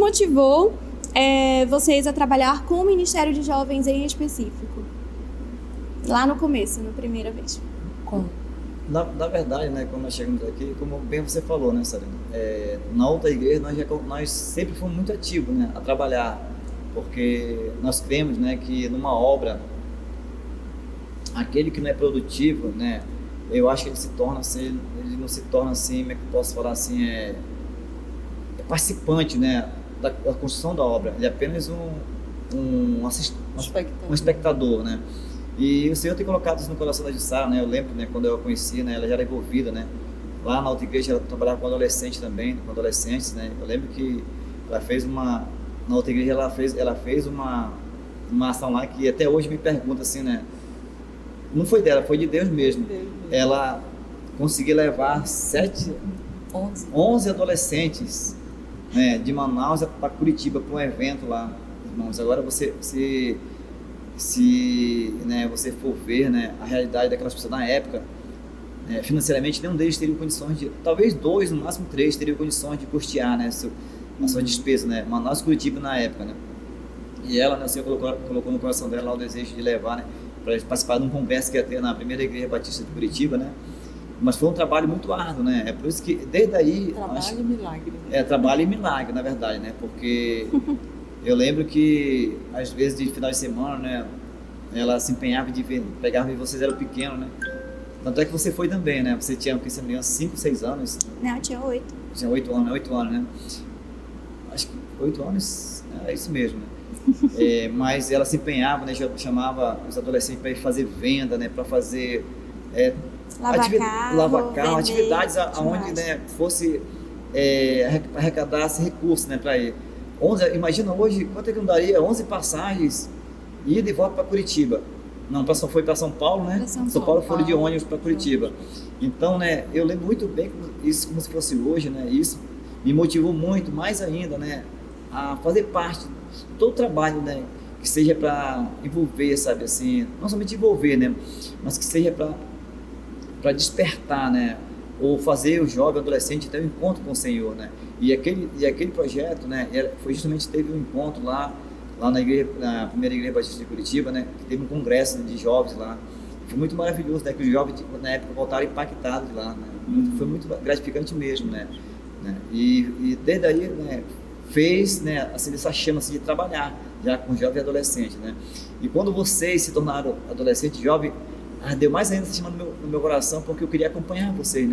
motivou vocês a trabalhar com o Ministério de Jovens em específico? Lá no começo, na primeira vez. Na verdade, né, quando nós chegamos aqui, como bem você falou, né, Sarina, na outra igreja nós sempre fomos muito ativos, né, a trabalhar, porque nós cremos, né, que numa obra, aquele que não é produtivo, né, eu acho que ele não se torna assim, como é que eu posso falar assim, participante, né, da construção da obra, ele é apenas um espectador, né. E o Senhor tem colocado isso no coração da Jussara, né? Eu lembro, né, quando eu a conheci, né, ela já era envolvida, né? Lá na outra igreja ela trabalhava com adolescentes também, com adolescentes, né? Eu lembro que ela fez na outra igreja ela fez uma ação lá que até hoje me pergunta assim, né? Não foi dela, foi de Deus mesmo. Ela conseguiu levar 11 adolescentes, né, de Manaus para Curitiba para um evento lá, irmãos. Agora se né, você for ver, né, a realidade daquelas pessoas na época, financeiramente nenhum deles teria condições de, talvez 2, no máximo 3 teriam condições de custear, né, a sua despesa, né, Manaus e Curitiba na época, né, e ela, né, o Senhor colocou no coração dela lá o desejo de levar, né, para participar de um congresso que ia ter na primeira igreja batista de Curitiba, né, mas foi um trabalho muito árduo, né, é por isso que desde aí... Trabalho e milagre. Né? Trabalho e milagre, na verdade, né, porque... Eu lembro que, às vezes, de final de semana, né, ela se empenhava de pegar e vocês eram pequenos, né? Tanto é que você foi também, né? Você tinha, porque você me 5, 6 anos. Não, eu tinha 8. Tinha 8 anos, né? Acho que 8 anos, é isso mesmo, né? Mas ela se empenhava, né? Chamava os adolescentes para ir fazer venda, né? Para fazer... Lavar carro, atividades onde, né, fosse arrecadasse recursos, né, para ir. 11, imagina hoje, quanto é que não daria? 11 passagens, ida e volta para Curitiba. Não, foi para São Paulo, né? São Paulo foram de ônibus para Curitiba. Então, né, eu lembro muito bem isso como se fosse hoje, né? Isso me motivou muito, mais ainda, né, a fazer parte de todo o trabalho, né, que seja para envolver, sabe, assim, não somente envolver, né, mas que seja para despertar, né, ou fazer o jovem, o adolescente ter um encontro com o Senhor, né? E aquele projeto, né, foi justamente, teve um encontro lá na igreja, na primeira igreja batista de Curitiba, né, que teve um congresso de jovens lá. Foi muito maravilhoso, né, que os jovens na época voltaram impactados de lá, né? Foi muito gratificante mesmo, né? E desde aí, né, fez, né, assim, essa chama assim, de trabalhar já com jovem e adolescente, né? E quando vocês se tornaram adolescente, jovem, ardeu mais ainda essa chama no meu coração, porque eu queria acompanhar vocês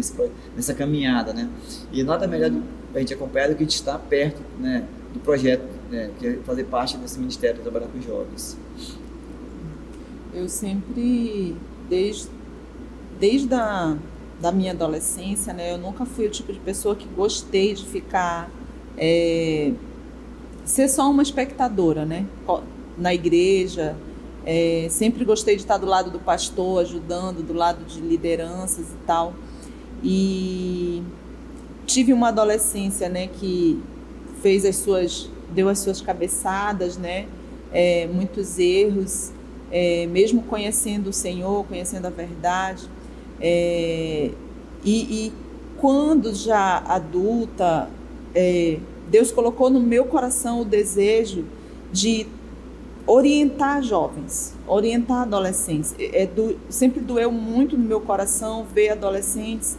nessa caminhada, né? E nada melhor para a gente acompanhar do que a gente estar perto, né, do projeto, né, que é fazer parte desse ministério de trabalhar com jovens. Eu sempre, desde da minha adolescência, né, eu nunca fui o tipo de pessoa que gostei de ficar, ser só uma espectadora, né, na igreja. Sempre gostei de estar do lado do pastor, ajudando, do lado de lideranças e tal. E tive uma adolescência, né, que deu as suas cabeçadas, né, muitos erros, mesmo conhecendo o Senhor, conhecendo a verdade. E quando já adulta, Deus colocou no meu coração o desejo de orientar jovens, orientar adolescentes. Sempre doeu muito no meu coração ver adolescentes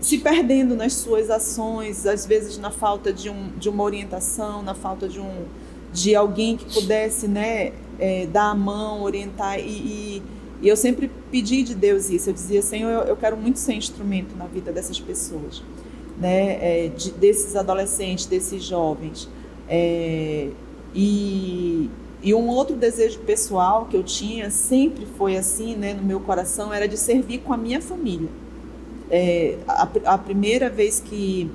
se perdendo nas suas ações, às vezes na falta de uma orientação, na falta de alguém que pudesse, né, dar a mão, orientar. E eu sempre pedi de Deus isso. Eu dizia: Senhor, eu quero muito ser instrumento na vida dessas pessoas, né, desses adolescentes, desses jovens. E um outro desejo pessoal que eu tinha, sempre foi assim, né, no meu coração, era de servir com a minha família. A primeira vez que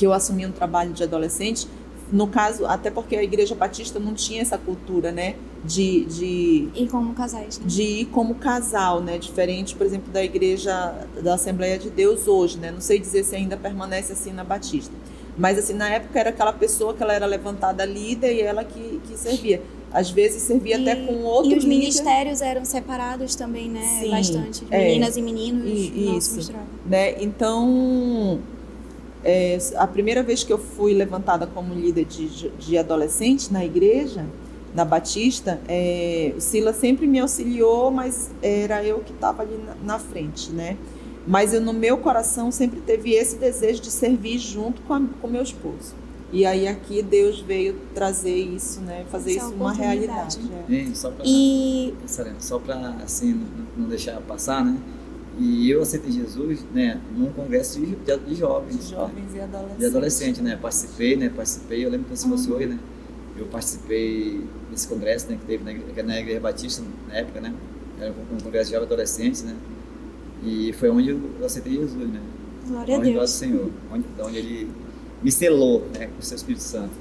eu assumi um trabalho de adolescente, no caso, até porque a Igreja Batista não tinha essa cultura, né, de ir como casais, né? De ir como casal, né, diferente, por exemplo, da Igreja da Assembleia de Deus hoje, né, não sei dizer se ainda permanece assim na Batista. Mas assim, na época era aquela pessoa que ela era levantada líder e ela que servia. Às vezes servia até com outro líder. E os ministérios eram separados também, né? Sim, bastante. Meninas e meninos. Isso, né? Então, A primeira vez que eu fui levantada como líder de adolescente na igreja, na Batista, o Silas sempre me auxiliou, mas era eu que estava ali na frente, né? Mas no meu coração sempre teve esse desejo de servir junto com meu esposo. E aí aqui Deus veio trazer isso, né? Fazer isso uma realidade. Só para assim, não deixar passar, né? E eu aceitei Jesus, né, num congresso de jovens. Jovens, né? E adolescentes, né? Participei, eu lembro que se fosse hoje, né? Eu participei desse congresso, né, que teve na Igreja Batista, na época, né? Era um congresso de jovens adolescentes, né? E foi onde eu aceitei Jesus, né? Glória a Deus. Onde Senhor, onde Ele me selou, né, com o seu Espírito Santo.